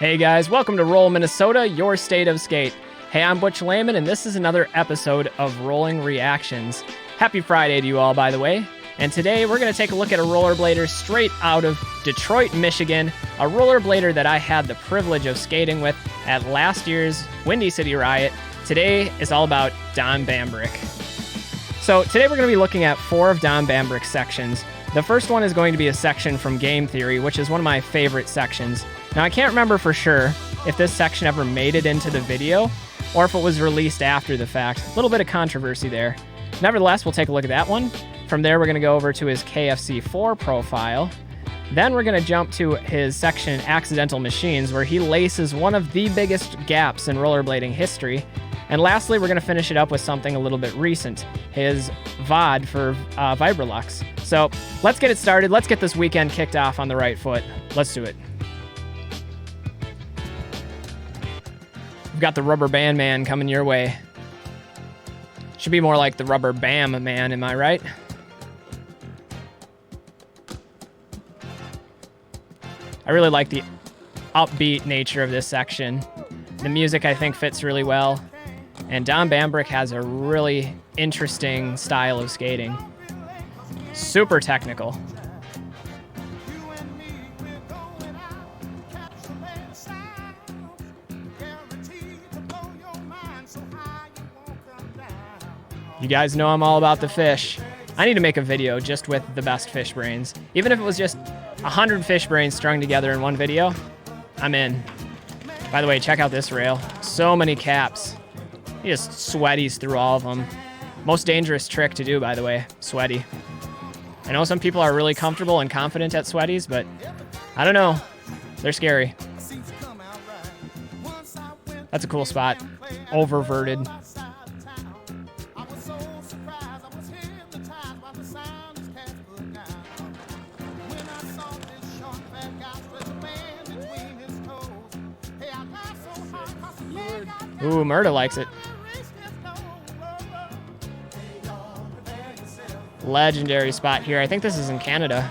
Hey guys, welcome to Roll Minnesota, your state of skate. Hey, I'm Butch Lehman, and this is another episode of Rolling Reactions. Happy Friday to you all, by the way. And today we're going to take a look at a rollerblader straight out of Detroit, Michigan, a rollerblader that I had the privilege of skating with at last year's Windy City Riot. Today is all about Don Bambrick. So today we're going to be looking at 4 of Don Bambrick's sections. The first one is going to be a section from Game Theory, which is one of my favorite sections. Now, I can't remember for sure if this section ever made it into the video or if it was released after the fact. A little bit of controversy there. Nevertheless, we'll take a look at that one. From there, we're going to go over to his KFC4 profile. Then we're going to jump to his section Accidental Machines, where he laces one of the biggest gaps in rollerblading history. And lastly, we're going to finish it up with something a little bit recent, his VOD for Vibrolux. So let's get it started. Let's get this weekend kicked off on the right foot. Let's do it. We've got the Rubber Band Man coming your way. Should be more like the Rubber Bam Man, am I right? I really like the upbeat nature of this section. The music, I think, fits really well. And Don Bambrick has a really interesting style of skating. Super technical. You guys know I'm all about the fish. I need to make a video just with the best fish brains. Even if it was just 100 fish brains strung together in one video, I'm in. By the way, check out this rail. So many caps. He just sweaties through all of them. Most dangerous trick to do, by the way, sweaty. I know some people are really comfortable and confident at sweaties, but I don't know. They're scary. That's a cool spot. Oververted. Ooh, Murda likes it. Legendary spot here. I think this is in Canada.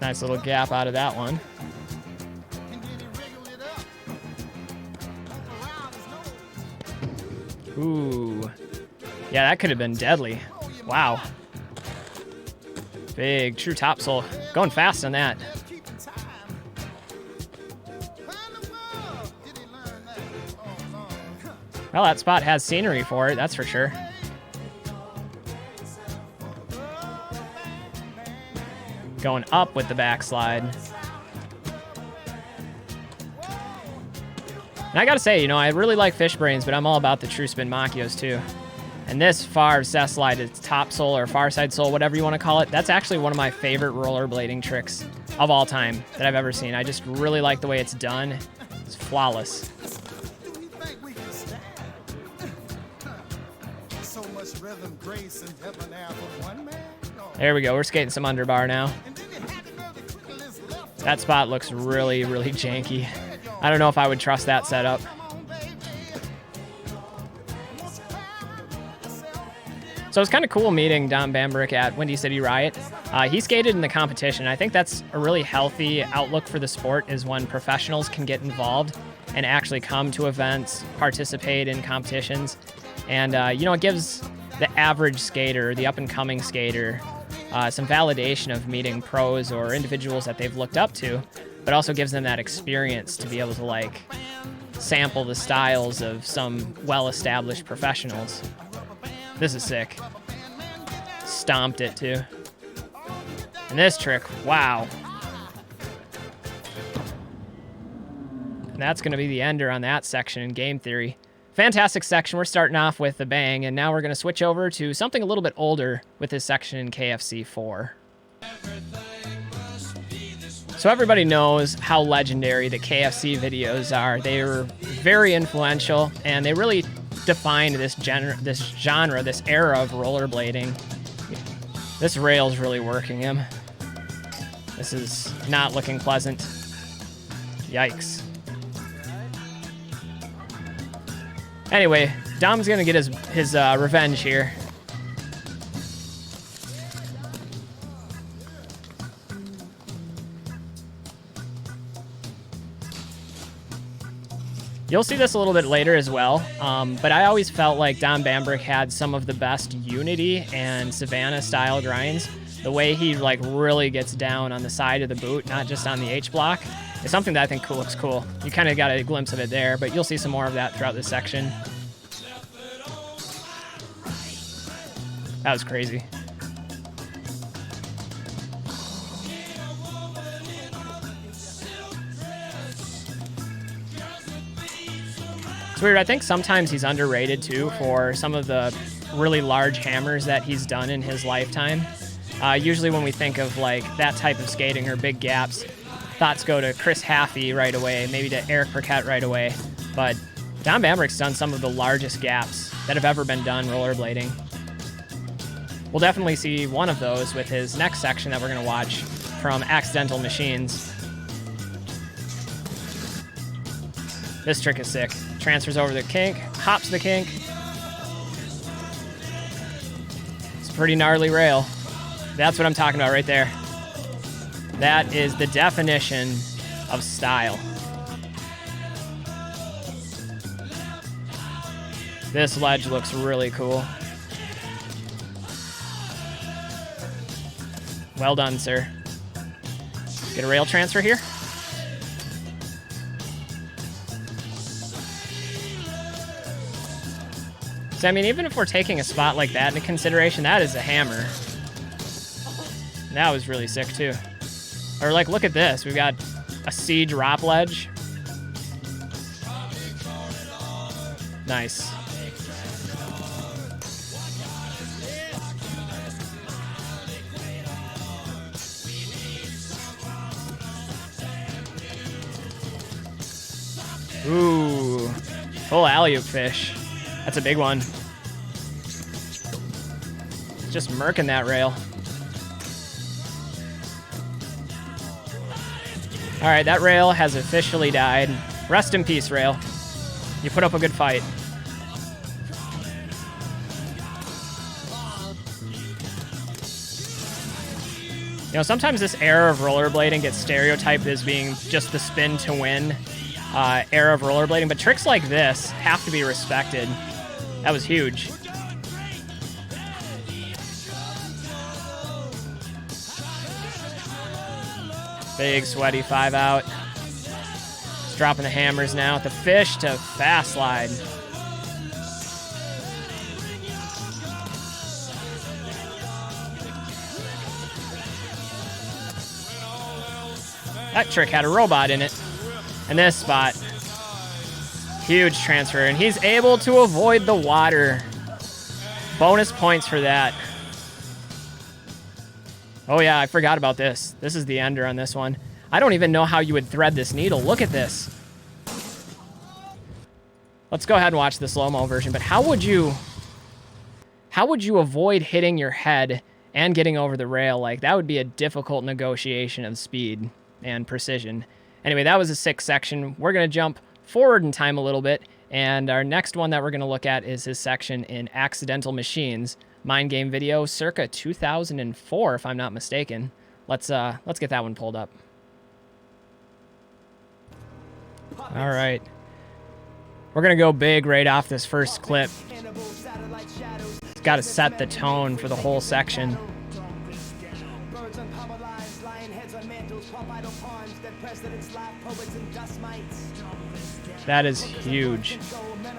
Nice little gap out of that one. Ooh. Yeah, that could have been deadly. Wow. Big, true topsoul. Going fast on that. Well, that spot has scenery for it, that's for sure. Going up with the backslide. And I gotta say, you know, I really like fish brains, but I'm all about the true spin Machios too. And this far slide, it's top sole or far side sole, whatever you want to call it, that's actually one of my favorite rollerblading tricks of all time that I've ever seen. I just really like the way it's done. It's flawless. There we go. We're skating some underbar now. That spot looks really, really janky. I don't know if I would trust that setup. So it's kind of cool meeting Don Bambrick at Windy City Riot. He skated in the competition. I think that's a really healthy outlook for the sport, is when professionals can get involved and actually come to events, participate in competitions. And, you know, it gives the average skater, the up-and-coming skater, some validation of meeting pros or individuals that they've looked up to, but also gives them that experience to be able to, like, sample the styles of some well-established professionals. This is sick. Stomped it, too. And this trick, wow. And that's going to be the ender on that section in Game Theory. Fantastic section. We're starting off with the bang, and now we're going to switch over to something a little bit older with this section in KFC4. So everybody knows how legendary the KFC videos are. They were very influential, and they really defined this genre, this era of rollerblading. This rail's really working him. This is not looking pleasant. Yikes. Anyway, Dom's gonna get his revenge here. You'll see this a little bit later as well, but I always felt like Don Bambrick had some of the best Unity and Savannah style grinds. The way he like really gets down on the side of the boot, not just on the H block, is something that I think looks cool. You kind of got a glimpse of it there, but you'll see some more of that throughout this section. That was crazy. It's weird, I think sometimes he's underrated too for some of the really large hammers that he's done in his lifetime. Usually when we think of like that type of skating or big gaps, thoughts go to Chris Haffey right away, maybe to Eric Burkett right away. But Don Bambrick's done some of the largest gaps that have ever been done rollerblading. We'll definitely see one of those with his next section that we're going to watch from Accidental Machines. This trick is sick. Transfers over the kink, hops the kink. It's a pretty gnarly rail. That's what I'm talking about right there. That is the definition of style. This ledge looks really cool. Well done, sir. Get a rail transfer here. So, I mean, even if we're taking a spot like that into consideration, that is a hammer. That was really sick, too. Or, like, look at this. We've got a C drop ledge. Nice. Ooh. Full alley-oop fish. That's a big one. Just murking that rail. All right, that rail has officially died. Rest in peace, rail. You put up a good fight. You know, sometimes this era of rollerblading gets stereotyped as being just the spin to win era of rollerblading, but tricks like this have to be respected. That was huge. Big sweaty 5 out. Just dropping the hammers now with the fish to fast slide. That trick had a robot in it. And this spot, huge transfer, and he's able to avoid the water. Bonus points for that. Oh yeah, I forgot about this. This is the ender on this one. I don't even know how you would thread this needle. Look at this. Let's go ahead and watch the slow-mo version, but how would you avoid hitting your head and getting over the rail? Like, that would be a difficult negotiation of speed and precision. Anyway, that was a 6th section. We're going to jump forward in time a little bit, and our next one that we're going to look at is his section in Accidental Machines, Mind Game video, circa 2004, if I'm not mistaken. Let's get that one pulled up. All right. We're going to go big right off this first clip. It's got to set the tone for the whole section. That is huge.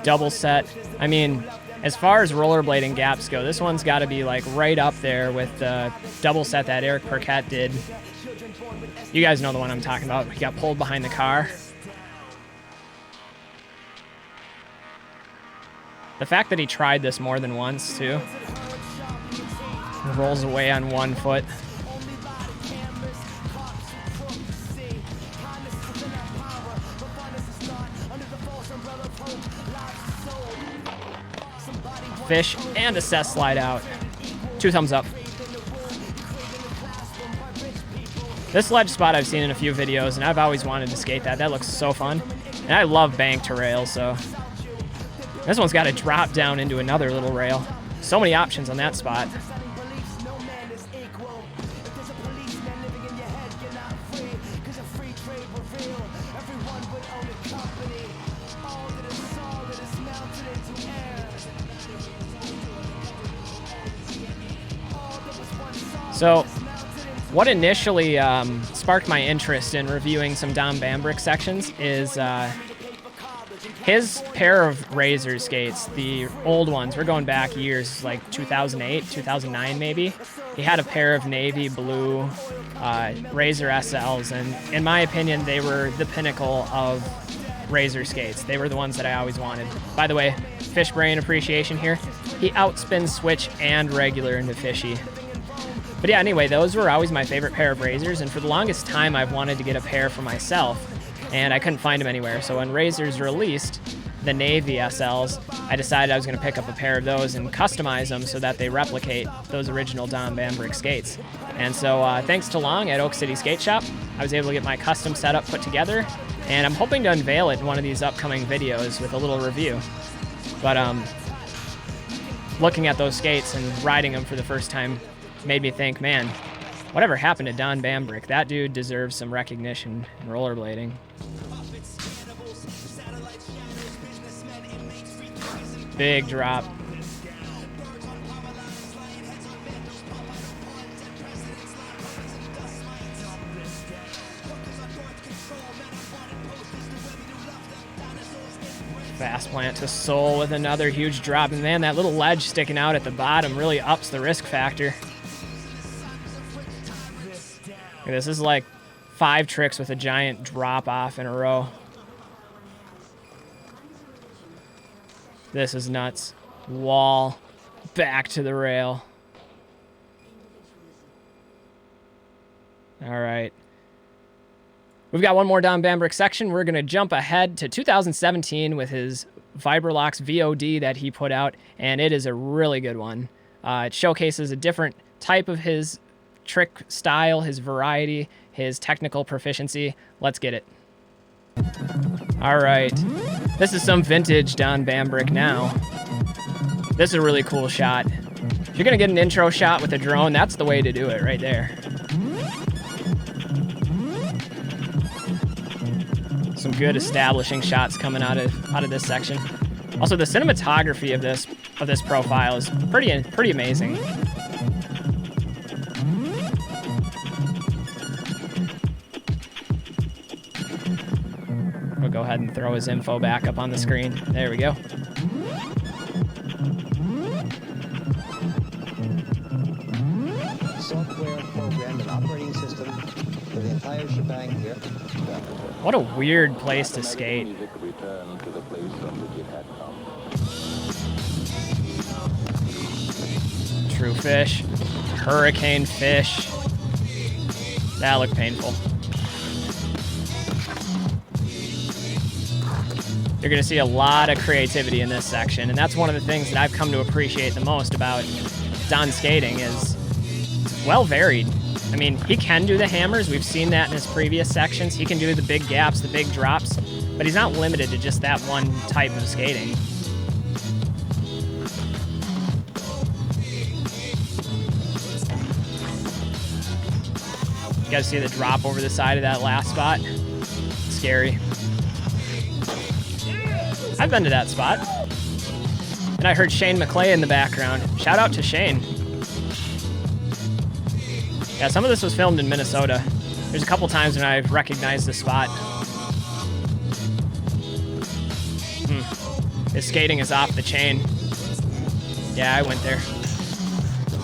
Double set. I mean, as far as rollerblading gaps go, this one's got to be like right up there with the double set that Eric Burkett did. You guys know the one I'm talking about. He got pulled behind the car. The fact that he tried this more than once, too. Rolls away on one foot. Fish and a set slide out. 2 thumbs up. This ledge spot I've seen in a few videos, and I've always wanted to skate that. That looks so fun. And I love bank to rail, so This one's got a drop down into another little rail. So many options on that spot. So, what initially sparked my interest in reviewing some Don Bambrick sections is his pair of Razor skates, the old ones. We're going back years, like 2008, 2009 maybe. He had a pair of navy blue Razor SLs, and in my opinion, they were the pinnacle of Razor skates. They were the ones that I always wanted. By the way, fish brain appreciation here. He outspins switch and regular into fishy. But yeah, anyway, those were always my favorite pair of Razors, and for the longest time I've wanted to get a pair for myself, and I couldn't find them anywhere. So when Razors released the Navy SLs, I decided I was going to pick up a pair of those and customize them so that they replicate those original Don Bambrick skates. And so thanks to Long at Oak City Skate Shop, I was able to get my custom setup put together, and I'm hoping to unveil it in one of these upcoming videos with a little review. But looking at those skates and riding them for the first time made me think, man, whatever happened to Don Bambrick? That dude deserves some recognition in rollerblading. Big drop. Fast plant to sole with another huge drop. And man, that little ledge sticking out at the bottom really ups the risk factor. This is like 5 tricks with a giant drop off in a row. This is nuts. Wall, back to the rail. All right. We've got one more Don Bambrick section. We're going to jump ahead to 2017 with his Lux VOD that he put out, and it is a really good one. It showcases a different type of his trick style, his variety, his technical proficiency. Let's get it. All right. This is some vintage Don Bambrick now. This is a really cool shot. If you're going to get an intro shot with a drone, that's the way to do it right there. Some good establishing shots coming out of this section. Also, the cinematography of this profile is pretty amazing. We'll go ahead and throw his info back up on the screen. There we go. Software program and operating system for the entire shebang here. What a weird place to skate. True fish. Hurricane fish. That looked painful. You're going to see a lot of creativity in this section, and that's one of the things that I've come to appreciate the most about Don skating is it's well varied. I mean, he can do the hammers. We've seen that in his previous sections. He can do the big gaps, the big drops, but he's not limited to just that one type of skating. You guys see the drop over the side of that last spot? Scary. I've been to that spot. And I heard Shane McClay in the background. Shout out to Shane. Yeah, some of this was filmed in Minnesota. There's a couple times when I've recognized the spot. His skating is off the chain. Yeah, I went there.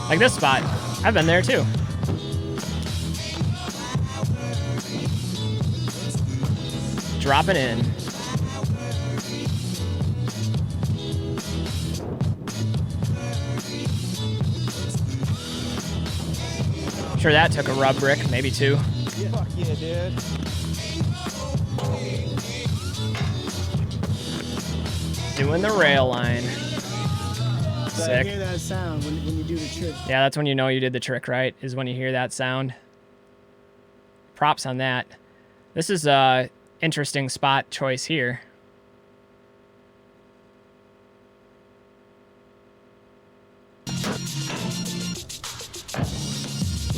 Like this spot. I've been there too. Dropping in. Sure, that took a rub brick, maybe 2. Fuck yeah, dude. Doing the rail line. So Sick. I hear that sound when you do the trick. Yeah, that's when you know you did the trick right, is when you hear that sound. Props on that. This is a interesting spot choice here.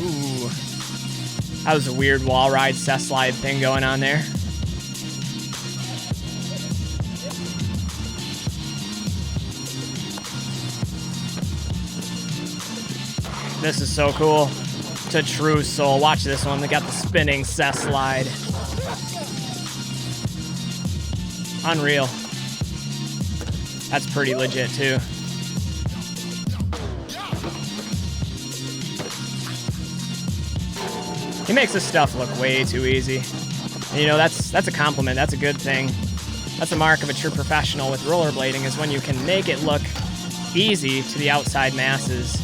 Ooh. That was a weird wall ride cess slide thing going on there. This is so cool. To true soul. Watch this one. They got the spinning cess slide. Unreal. That's pretty legit too. He makes this stuff look way too easy. And, you know, that's a compliment. That's a good thing. That's a mark of a true professional with rollerblading, is when you can make it look easy to the outside masses.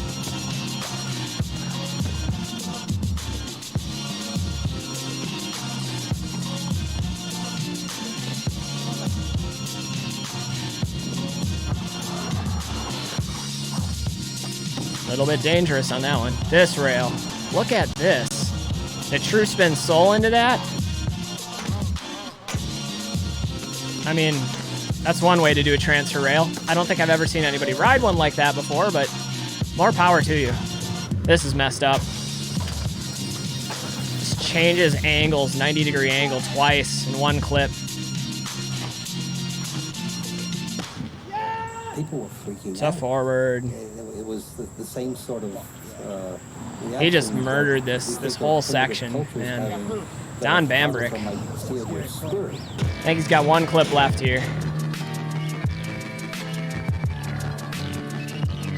A little bit dangerous on that one. This rail. Look at this. The true spin soul into that. I mean, that's one way to do a transfer rail. I don't think I've ever seen anybody ride one like that before, but more power to you. This is messed up. This changes angles, 90-degree angle twice in one clip. People were freaking To out. forward. It was the same sort of He just murdered this whole section, man. Don Bambrick. I think he's got one clip left here.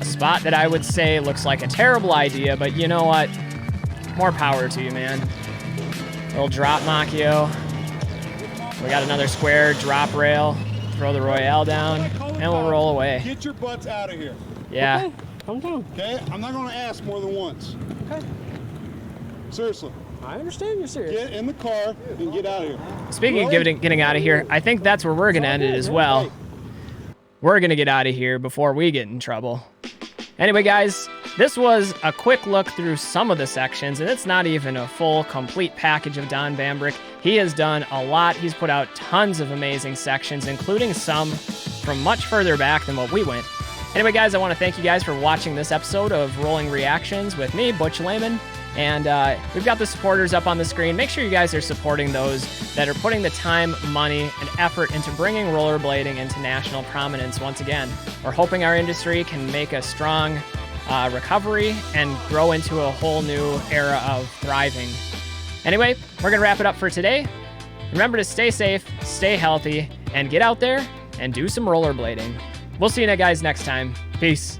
A spot that I would say looks like a terrible idea, but you know what? More power to you, man. Little drop Macchio. We got another square drop rail. Throw the Royale down, and we'll roll away. Get your butts out of here. Yeah. Okay, calm down. Okay? I'm not going to ask more than once. Okay. Seriously. I understand you're serious. Get in the car and get out of here. Speaking of getting out of here, I think that's where we're going to end it as well. We're going to get out of here before we get in trouble. Anyway, guys, this was a quick look through some of the sections, and it's not even a full, complete package of Don Bambrick. He has done a lot. He's put out tons of amazing sections, including some from much further back than what we went. Anyway, guys, I want to thank you guys for watching this episode of Rolling Reactions with me, Butch Lehman. And we've got the supporters up on the screen. Make sure you guys are supporting those that are putting the time, money, and effort into bringing rollerblading into national prominence once again. We're hoping our industry can make a strong recovery and grow into a whole new era of thriving. Anyway, we're going to wrap it up for today. Remember to stay safe, stay healthy, and get out there and do some rollerblading. We'll see you guys next time. Peace.